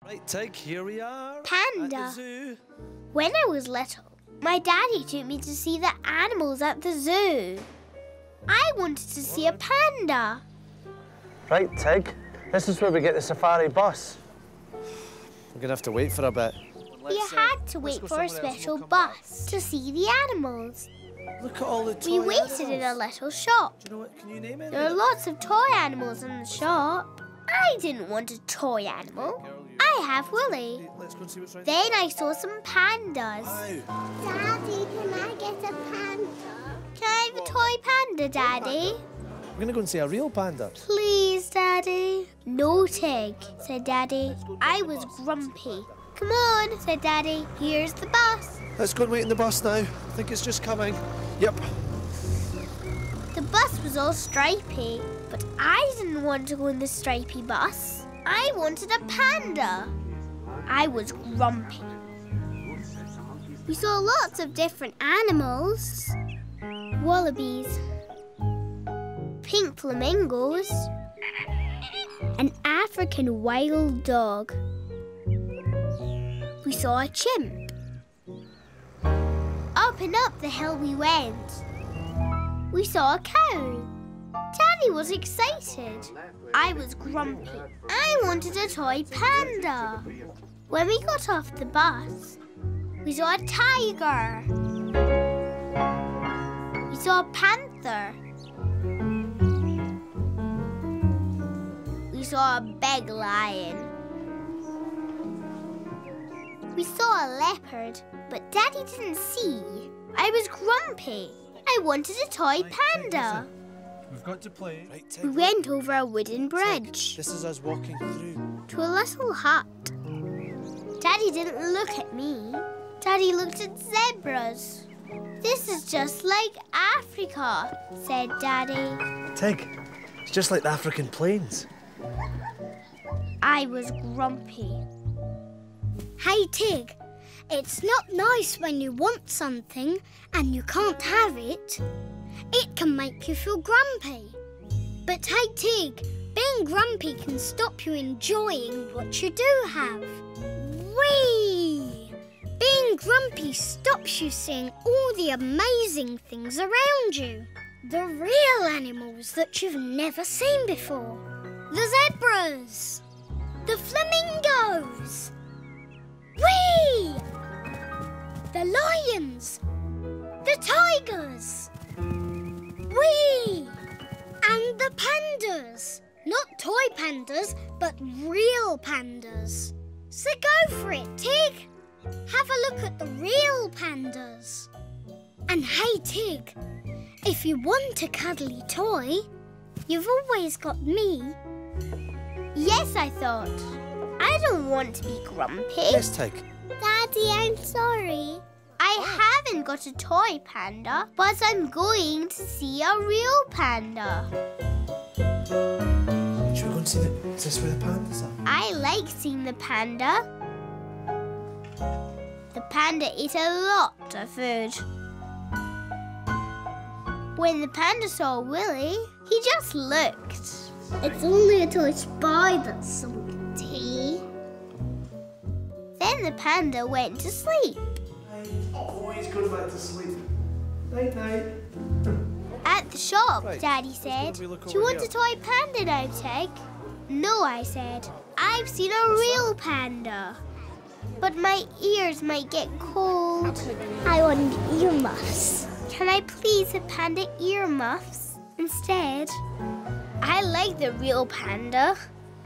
Right, Tig, here we are. Panda. At the zoo. When I was little, my daddy took me to see the animals at the zoo. I wanted to see a panda. Right, Tig, this is where we get the safari bus. We're going to have to wait for a bit. We had to wait for a special bus to see the animals. Look at all the toy We waited animals. in a little shop. Do you know what? Can you name it? There are lots of toy animals in the shop. I didn't want a toy animal. I have Willy. Let's go and see what's right Then I saw some pandas. Wow. Daddy, can I get a panda? Can I have a toy panda, Daddy? We're going to go and see a real panda. Please, Daddy. No, Tig, said Daddy. I was grumpy. Come on, said Daddy. Here's the bus. Let's go and wait in the bus now. I think it's just coming. Yep. The bus was all stripy, but I didn't want to go in the stripy bus. I wanted a panda. I was grumpy. We saw lots of different animals. Wallabies, pink flamingos, an African wild dog. We saw a chimp. Up and up the hill we went. We saw a cow. Daddy was excited. I was grumpy. I wanted a toy panda. When we got off the bus, we saw a tiger. We saw a panther. We saw a big lion. We saw a leopard, but Daddy didn't see. I was grumpy. I wanted a toy panda. We've got to play. Right, Tig. We went over a wooden bridge This is us walking through. to a little hut. Daddy didn't look at me. Daddy looked at zebras. This is just like Africa, said Daddy. Tig, it's just like the African plains. I was grumpy. Hey, Tig, it's not nice when you want something and you can't have it. It can make you feel grumpy. But hey, Tig, being grumpy can stop you enjoying what you do have. Whee! Being grumpy stops you seeing all the amazing things around you. The real animals that you've never seen before. The zebras. The flamingos. Whee! The lions. The tigers. Whee! And the pandas. Not toy pandas, but real pandas. So go for it, Tig. Have a look at the real pandas. And hey, Tig, if you want a cuddly toy, you've always got me. Yes, I thought. I don't want to be grumpy. Yes, Tig. Daddy, I'm sorry. I haven't got a toy panda, but I'm going to see a real panda. Should we go and see is this where the pandas are? I like seeing the panda. The panda ate a lot of food. When the panda saw Willy, he just looked. It's only a toy spider, sweetie. Then the panda went to sleep. Oh, he's going back to sleep. Night, night. At the shop, Right. Daddy said, Let's go and look do you over want here." a toy panda now, Tig? No, I said. I've seen a real panda. But my ears might get cold. I want earmuffs. Can I please have panda earmuffs instead? I like the real panda.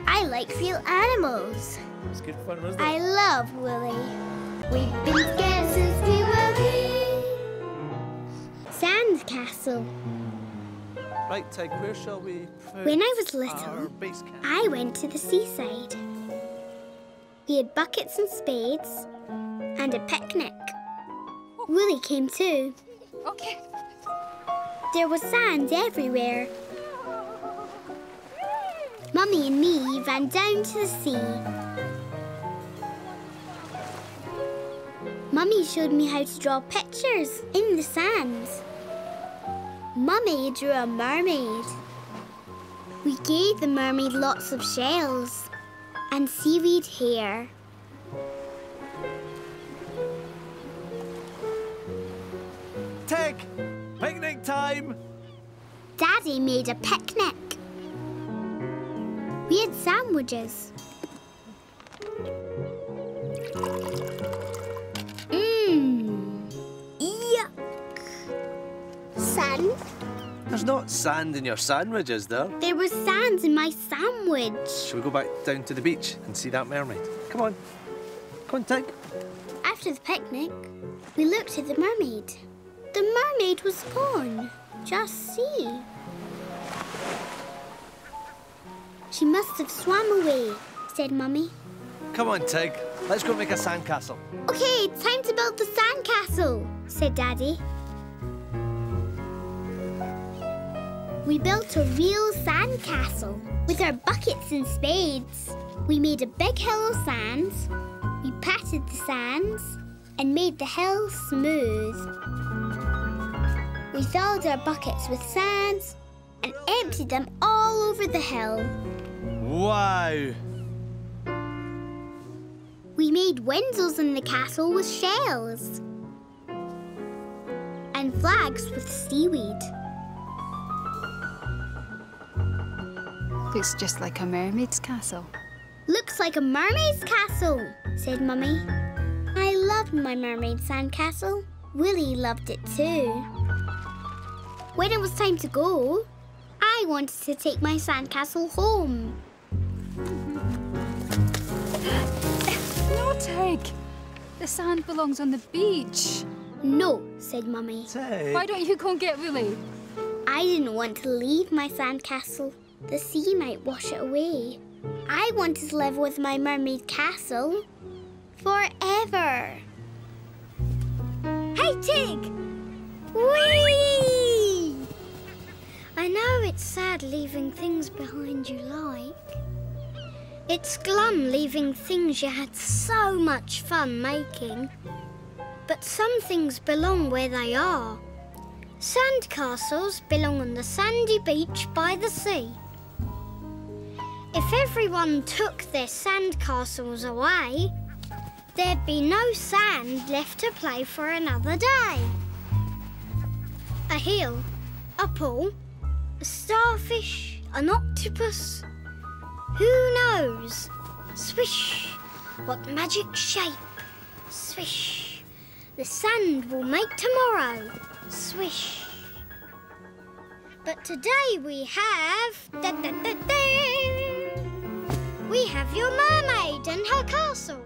I like real animals. It's good fun, wasn't it? I love Willy. We've been scared since we were wee. Sandcastle. Right, Tig, where shall we put When I was our little, base camp? I went to the seaside. We had buckets and spades and a picnic. Willy came too. Okay. There was sand everywhere. Mummy and me ran down to the sea. Mummy showed me how to draw pictures in the sand. Mummy drew a mermaid. We gave the mermaid lots of shells. and seaweed hair. Tig! Picnic time! Daddy made a picnic. We had sandwiches. Yuck. Sand? There's not sand in your sandwich, is there? There was sand in my sandwich. Shall we go back down to the beach and see that mermaid? Come on. Come on, Tig. After the picnic, we looked at the mermaid. The mermaid was gone. Just see. She must have swam away, said Mummy. Come on, Tig. Let's go make a sandcastle. Okay, time to build the sandcastle, said Daddy. We built a real sandcastle with our buckets and spades. We made a big hill of sand. We patted the sands and made the hill smooth. We filled our buckets with sand and emptied them all over the hill. Wow! We made windows in the castle with shells and flags with seaweed. Looks just like a mermaid's castle. Looks like a mermaid's castle, said Mummy. I loved my mermaid sandcastle. Willie loved it too. When it was time to go, I wanted to take my sandcastle home. No, Tig. The sand belongs on the beach. No, said Mummy. Tig. Why don't you go and get Willie? I didn't want to leave my sandcastle. The sea might wash it away. I wanted to live with my mermaid castle forever. Hey, Tig! Whee! I know it's sad leaving things behind you like. It's glum leaving things you had so much fun making. But some things belong where they are. Sandcastles belong on the sandy beach by the sea. If everyone took their sandcastles away, there'd be no sand left to play for another day. A hill, a pool, a starfish, an octopus. Who knows? Swish, what magic shape? Swish, the sand will make tomorrow. Swish. But today we have... We have your mermaid and her castle.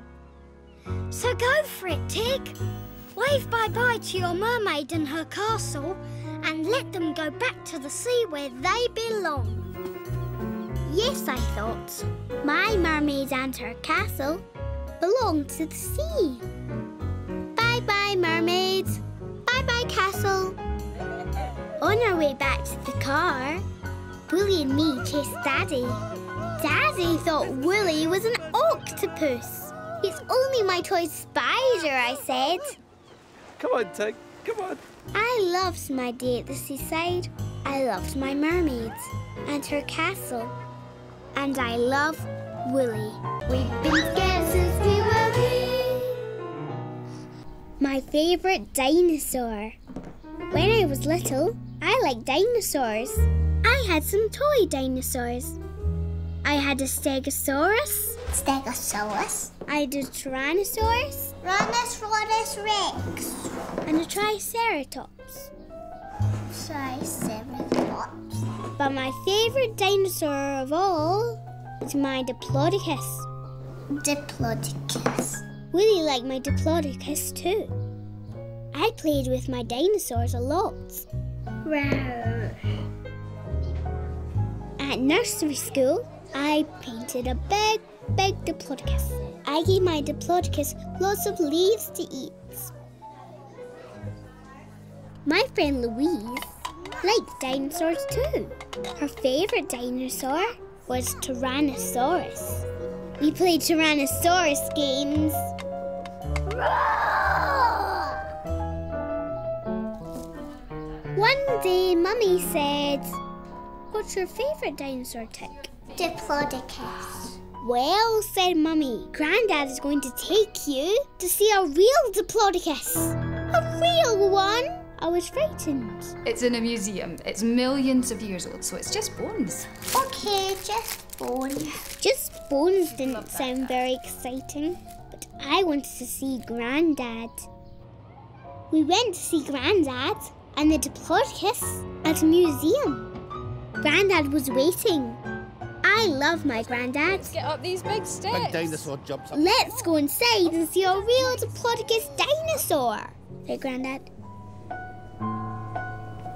So go for it, Tig. Wave bye-bye to your mermaid and her castle and let them go back to the sea where they belong. Yes, I thought. My mermaid and her castle belong to the sea. Bye-bye, mermaid. Bye-bye, castle. On our way back to the car, Willie and me chased Daddy. Daddy thought Willie was an octopus. It's only my toy spider, I said. Come on, Tig. Come on. I loved my day at the seaside. I loved my mermaid and her castle. And I love Willie. We've been together since we were wee. My favourite dinosaur. When I was little, I liked dinosaurs. I had some toy dinosaurs. I had a Stegosaurus. Stegosaurus. I had a Tyrannosaurus. Tyrannosaurus Rex. And a Triceratops. Triceratops. But my favourite dinosaur of all is my Diplodocus. Diplodocus. Willie liked my Diplodocus too. I played with my dinosaurs a lot. Rawr. At nursery school, I painted a big Diplodocus. I gave my Diplodocus lots of leaves to eat. My friend Louise liked dinosaurs too. Her favourite dinosaur was Tyrannosaurus. We played Tyrannosaurus games. One day, Mummy said, "What's your favourite dinosaur, Tig?" Diplodocus. Well, said Mummy, Grandad is going to take you to see a real Diplodocus. A real one? I was frightened. It's in a museum. It's millions of years old, so it's just bones. Okay, just bones. Just bones didn't sound very exciting, but I wanted to see Grandad. We went to see Grandad and the Diplodocus at a museum. Grandad was waiting. I love my Grandad. Let's get up these big steps. Big dinosaur jumps up. Let's go inside and see a real Diplodocus dinosaur, said Grandad.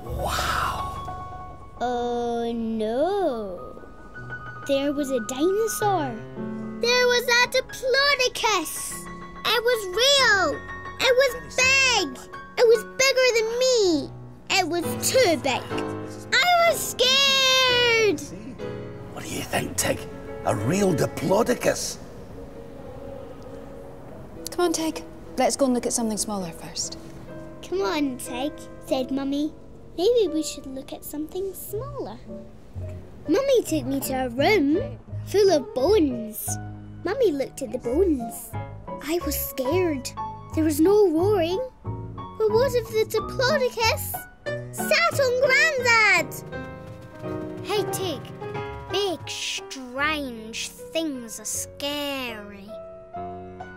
Wow. Oh no. There was a dinosaur. There was a Diplodocus. It was real. It was big. It was bigger than me. It was too big. I was scared. What do you think, Tig? A real Diplodocus? Come on, Tig. Let's go and look at something smaller first. Come on, Tig, said Mummy. Maybe we should look at something smaller. Mummy took me to a room full of bones. Mummy looked at the bones. I was scared. There was no roaring. But what if the Diplodocus sat on Grandad? Hey, Tig. Big, strange things are scary.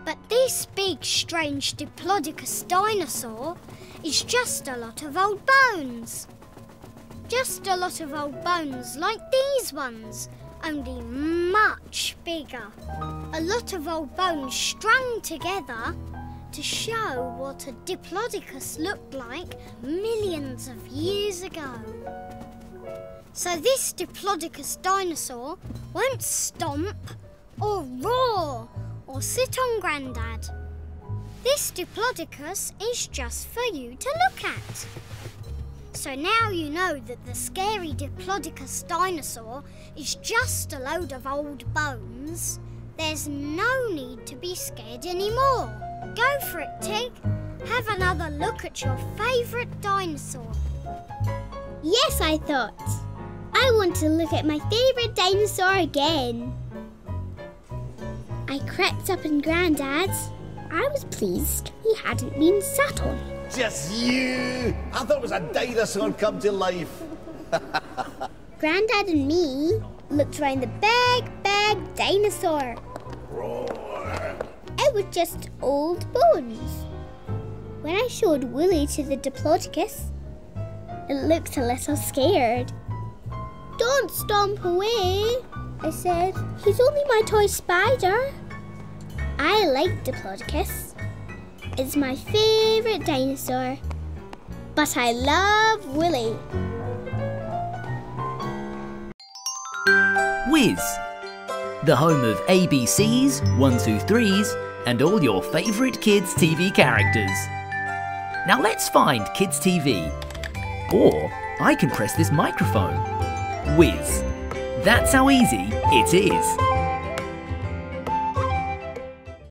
But this big, strange Diplodocus dinosaur is just a lot of old bones. Just a lot of old bones like these ones, only much bigger. A lot of old bones strung together to show what a Diplodocus looked like millions of years ago. So this Diplodocus dinosaur won't stomp or roar or sit on Grandad. This Diplodocus is just for you to look at. So now you know that the scary Diplodocus dinosaur is just a load of old bones. There's no need to be scared anymore. Go for it, Tig. Have another look at your favourite dinosaur. Yes, I thought. I want to look at my favourite dinosaur again. I crept up in Grandad's. I was pleased he hadn't been sat on. Just you! I thought it was a dinosaur come to life. Grandad and me looked around the big dinosaur. Roar. It was just old bones. When I showed Willie to the Diplodocus, it looked a little scared. Don't stomp away, I said. He's only my toy spider. I like Diplodocus. It's my favourite dinosaur. But I love Willie. Wizz, the home of ABCs, 1, 2, 3s, and all your favourite kids' TV characters. Now let's find kids' TV. Or I can press this microphone. Wizz. That's how easy it is.